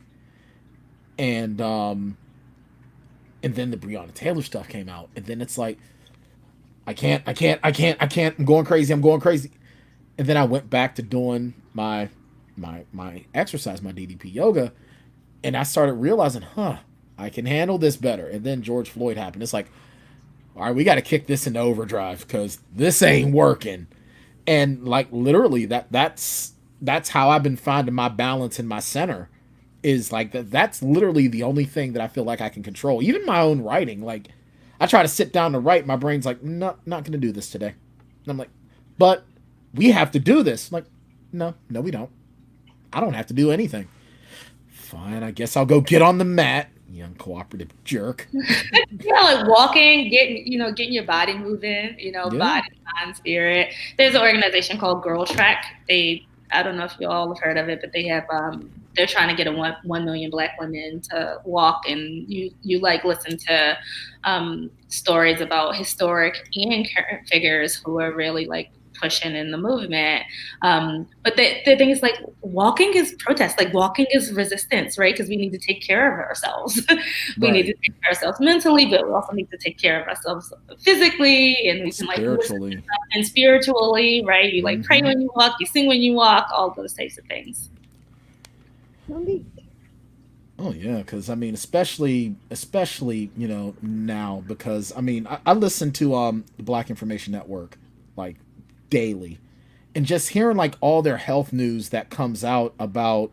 And then the Breonna Taylor stuff came out. And then it's like, I can't. I'm going crazy. And then I went back to doing my exercise, my DDP yoga, and I started realizing, I can handle this better. And then George Floyd happened. It's like, all right, we got to kick this into overdrive because this ain't working. And like literally that's how I've been finding my balance and my center, is like that's literally the only thing that I feel like I can control. Even my own writing, like I try to sit down to write, my brain's like, no, not going to do this today. And I'm like, but we have to do this. I'm like, no, we don't. I don't have to do anything. Fine, I guess I'll go get on the mat. You uncooperative jerk. Like walking, getting your body moving, body, mind, spirit. There's an organization called Girl Track. I don't know if you all have heard of it, but they have they're trying to get 1 million Black women to walk, and you like listen to stories about historic and current figures who are really like pushing in the movement. But the thing is, like, walking is protest, like walking is resistance, right? Because we need to take care of ourselves. We need to take care of ourselves mentally, but we also need to take care of ourselves physically, and we can like spiritually and spiritually, right? You like pray when you walk, you sing when you walk, all those types of things. Oh yeah, because I mean, especially now, because I mean, I listen to the Black Information Network like daily, and just hearing like all their health news that comes out about,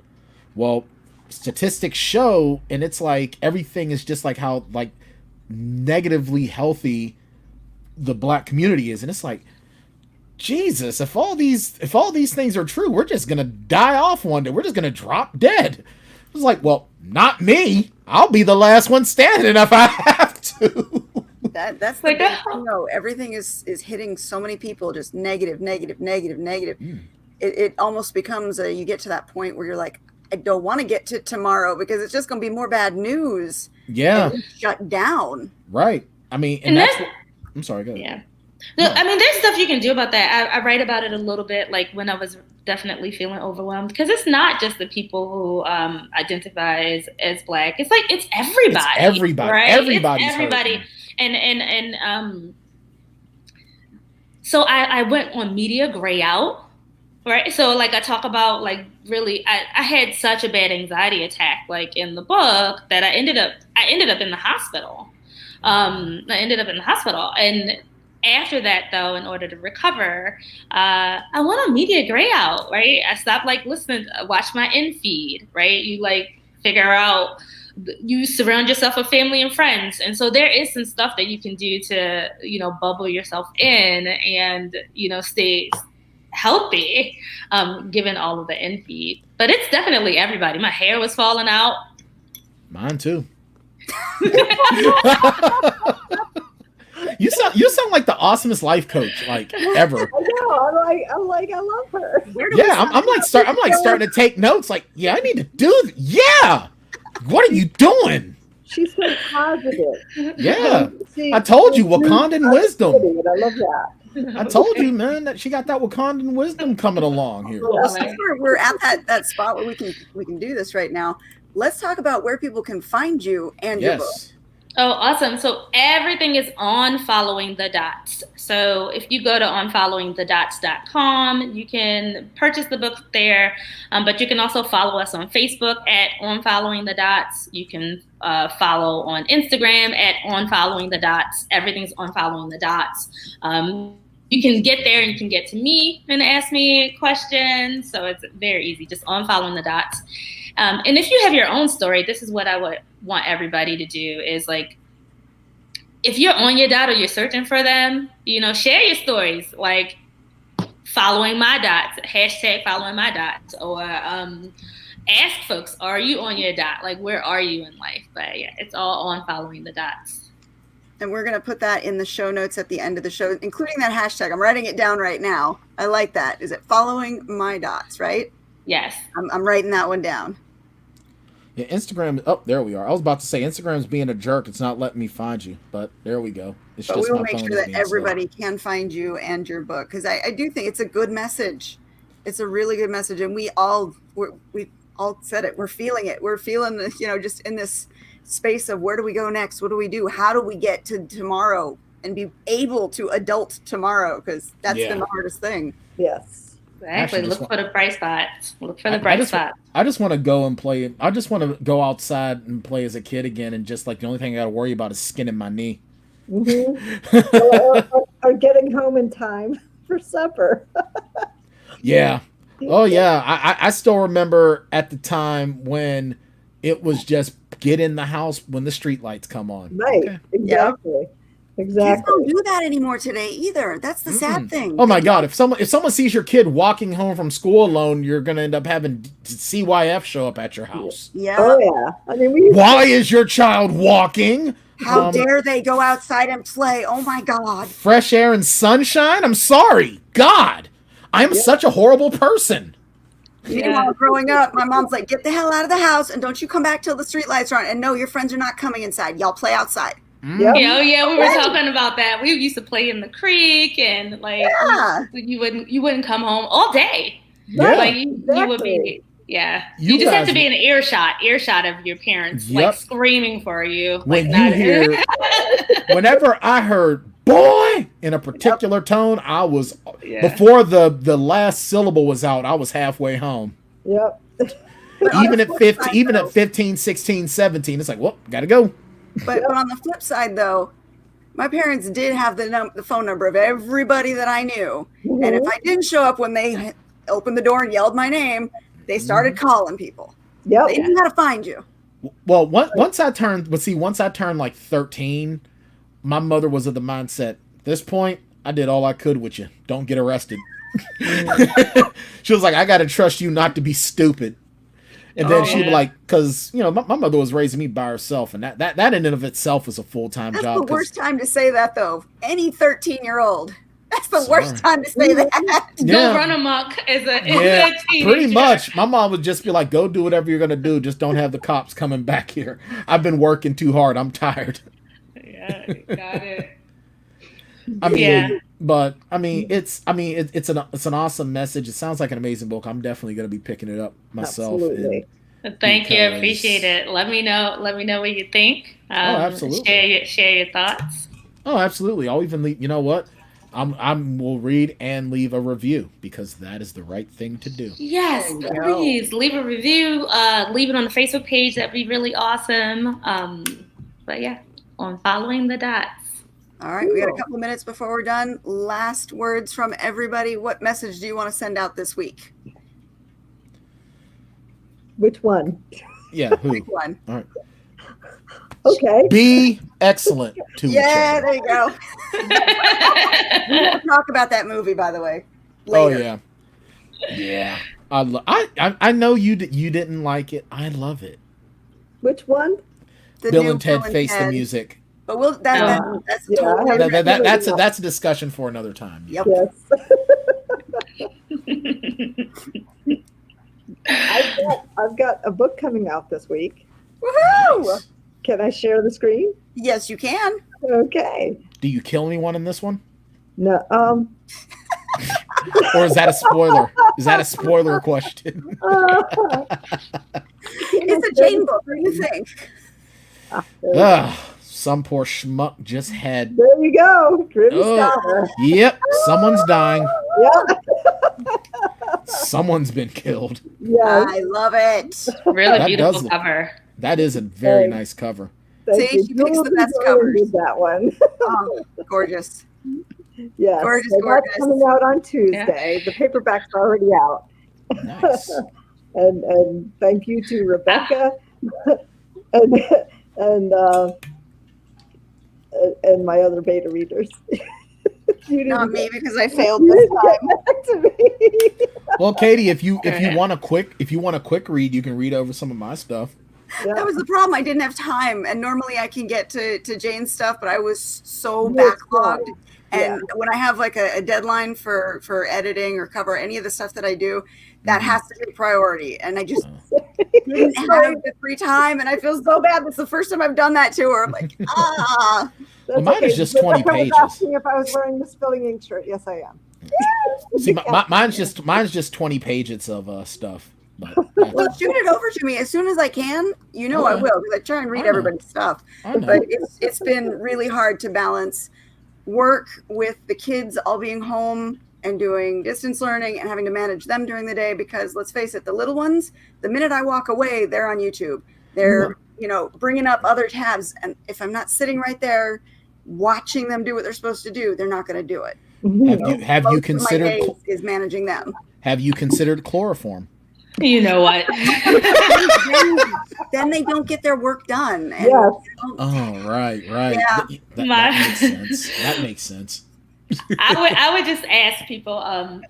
well, statistics show, and it's like everything is just like how like negatively healthy the Black community is, and it's like, Jesus, if all these things are true, we're just gonna die off one day. We're just gonna drop dead. It's like, well, not me. I'll be the last one standing if I have to. That's the thing, everything is hitting so many people, just negative. It almost becomes you get to that point where you're like, I don't want to get to tomorrow because it's just going to be more bad news. Yeah. Shut down. Right. I mean, and that's what, I'm sorry, go ahead. Yeah. No, I mean, there's stuff you can do about that. I write about it a little bit, like when I was definitely feeling overwhelmed, because it's not just the people who identify as Black. It's like, it's everybody. It's everybody. Right? Everybody's it's everybody. hurting. And so I went on media gray out, right? So like I talk about like really, I had such a bad anxiety attack like in the book that I ended up in the hospital. And after that, though, in order to recover, I went on media gray out, right? I stopped like listening, watch my in feed, right? You like figure out, you surround yourself with family and friends. And so there is some stuff that you can do to, bubble yourself in and, stay healthy, given all of the in feed. But it's definitely everybody. My hair was falling out. Mine too. You sound like the awesomest life coach like ever. I know. I love her. Yeah, I'm starting to take notes. Like, yeah, I need to do this. Yeah, what are you doing? She's so positive. Yeah, I told you, Wakandan wisdom. I love that. I told you, man, that she got that Wakandan wisdom coming along here. Well, since we're at that spot where we can do this right now, let's talk about where people can find you and your book. Oh, awesome. So everything is on Following the Dots. So if you go to onfollowingthedots.com, you can purchase the book there. But you can also follow us on Facebook at On Following the Dots. You can follow on Instagram at On Following the Dots. Everything's On Following the Dots. You can get there and you can get to me and ask me questions. So it's very easy, just On Following the Dots. And if you have your own story, this is what I would want everybody to do is like, if you're on your dot or you're searching for them, share your stories, like following my dots, hashtag following my dots, or ask folks, are you on your dot? Like, where are you in life? But yeah, it's all on Following the Dots. And we're going to put that in the show notes at the end of the show, including that hashtag. I'm writing it down right now. I like that. Is it following my dots, right? Yes. I'm writing that one down. Yeah, Instagram. Oh, there we are. I was about to say Instagram's being a jerk. It's not letting me find you, but there we go. It's but just we will my make phone sure that being everybody can find you and your book, because I do think it's a good message. It's a really good message, and we all said it. We're feeling it. We're feeling just in this space of where do we go next? What do we do? How do we get to tomorrow and be able to adult tomorrow? Because that's been the hardest thing. Yes. Exactly. Actually, Look for the bright spots. Look for the bright spots. I just want to go and play. I just want to go outside and play as a kid again, and just like the only thing I got to worry about is skinning my knee. Or getting home in time for supper. Yeah. Oh yeah. I still remember at the time when it was just get in the house when the street lights come on. Right. Okay. Exactly. Exactly. Kids don't do that anymore today either. That's the sad thing. Oh my God! If someone sees your kid walking home from school alone, you're gonna end up having CYF show up at your house. Yeah. Oh yeah. I mean, Why is your child walking? How dare they go outside and play? Oh my God. Fresh air and sunshine? I'm sorry. God, I'm such a horrible person. Meanwhile, growing up, my mom's like, get the hell out of the house and don't you come back till the street lights are on. And no, your friends are not coming inside. Y'all play outside. Yep. Yeah, we were talking about that. We used to play in the creek, and like you wouldn't come home all day. Yeah. Like you would be. Yeah, You just have guys- to be in earshot of your parents, like screaming for you. When like, you hear, whenever I heard "boy" in a particular tone, I was before the last syllable was out. I was halfway home. Yep. Even at 15, 16, 17, it's like, well, gotta go. But on the flip side, though, my parents did have the phone number of everybody that I knew. And if I didn't show up when they opened the door and yelled my name, they started calling people. Yep. They knew how to find you. Well, once I turned like 13, my mother was of the mindset, at this point, I did all I could with you. Don't get arrested. She was like, I got to trust you not to be stupid. And then she'd be like, because, you know, my mother was raising me by herself, and that in and of itself was a full-time job. That's the worst time to say that, though. Any 13-year-old. That's the worst time to say that. Go run amok as a teenager. Pretty much. My mom would just be like, go do whatever you're going to do. Just don't have the cops coming back here. I've been working too hard. I'm tired. Yeah, got it. It's an awesome message. It sounds like an amazing book. I'm definitely going to be picking it up myself. Absolutely. Thank you. Appreciate it. Let me know what you think. Absolutely. Share your thoughts. Oh, absolutely. I'll even leave, you know what? Will read and leave a review because that is the right thing to do. Yes, please leave a review. Leave it on the Facebook page. That'd be really awesome. But yeah, on Following the Dots. All right, we got a couple minutes before we're done. Last words from everybody. What message do you want to send out this week? Which one? Yeah, who? Pick one. All right. Okay. Be excellent to each other. There you go. We'll talk about that movie, by the way, later. Oh yeah, yeah. I know you didn't like it. I love it. Which one? The Bill new and Ted Bill Face the Music. But that's totally That's a discussion for another time. Yep. Yes. I've got a book coming out this week. Woohoo! Nice. Can I share the screen? Yes, you can. Okay. Do you kill anyone in this one? No. Or is that a spoiler? Is that a spoiler question? It's a Jane book. What do you think? Some poor schmuck just had. There you go. Starter. Yep, someone's dying. Yep. Someone's been killed. Yes. I love it. Really That beautiful does- cover. That is a very nice cover. Thank See, you. she picks the best Julie covers. did that one. Oh, gorgeous. Yes. Gorgeous, So gorgeous. that's coming out on Tuesday. The paperback's already out. Nice. And thank you to Rebekah and my other beta readers. Not me because I failed this time. Back to me. Well, Katie, if you want a quick read, you can read over some of my stuff. Yeah. That was the problem. I didn't have time, and normally I can get to Jane's stuff, but I was so backlogged. And when I have like a deadline for editing or cover any of the stuff that I do, that has to take priority. And I just didn't have the free time, and I feel so bad. That's the first time I've done that to her. I'm like, Well, mine is just 20 Rebecca pages. was asking if I was wearing the spilling ink shirt. Yes, I am. See, mine's just 20 pages of stuff. But well, shoot it over to me as soon as I can. You know I will, because I try and read everybody's stuff. But it's been really hard to balance work with the kids all being home and doing distance learning and having to manage them during the day, because let's face it, the little ones, the minute I walk away, they're on YouTube. They're, bringing up other tabs. And if I'm not sitting right there watching them do what they're supposed to do, they're not going to do it. Have you considered is managing them? Have you considered chloroform? You know what? then they don't get their work done. And Oh, right. Yeah. That makes sense. That makes sense. I would just ask people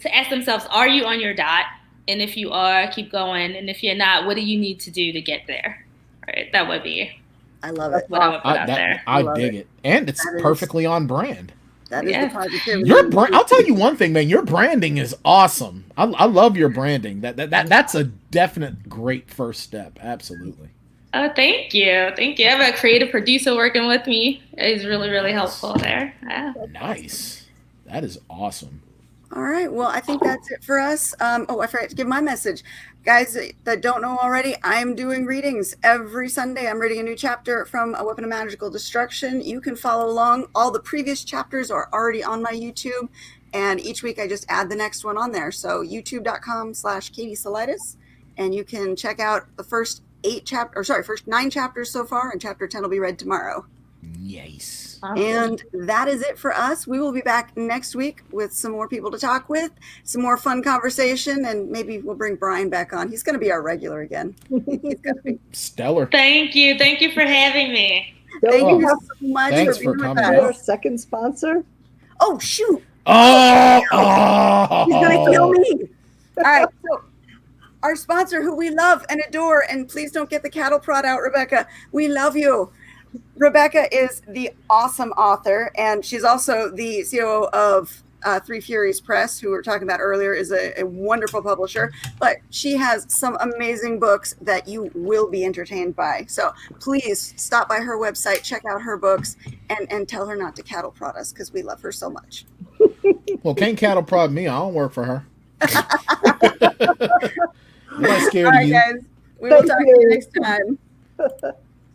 to ask themselves, are you on your dot? And if you are, keep going. And if you're not, what do you need to do to get there? Right? That would be. I love it. What I would put out there. I dig it. And it's perfectly on brand. That is the positivity. I'll tell you one thing, man. Your branding is awesome. I love your branding. That's a definite great first step. Absolutely. Oh, thank you. I have a creative producer working with me. He's really, really helpful there. Yeah. Nice. That is awesome. All right. Well, I think that's it for us. I forgot to give my message. Guys that don't know already, I'm doing readings every Sunday. I'm reading a new chapter from A Weapon of Magical Destruction. You can follow along. All the previous chapters are already on my YouTube. And each week I just add the next one on there. So youtube.com/KatieSolitis. And you can check out the first 9 chapters so far. And chapter 10 will be read tomorrow. Nice. And that is it for us. We will be back next week with some more people to talk with, some more fun conversation, and maybe we'll bring Brian back on. He's going to be our regular again. He's going to be stellar. Thank you for having me. Thank you so much Thanks for being for with coming. us. Our second sponsor. Oh, shoot. Oh, He's going to kill me. All right. So our sponsor, who we love and adore, and please don't get the cattle prod out, Rebekah. We love you. Rebekah is the awesome author, and she's also the COO of Three Furies Press, who we were talking about earlier, is a wonderful publisher, but she has some amazing books that you will be entertained by. So please stop by her website, check out her books, and tell her not to cattle prod us, because we love her so much. Well, can't cattle prod me. I don't work for her. I'm not scared All right, of you. guys. We will talk to you next time.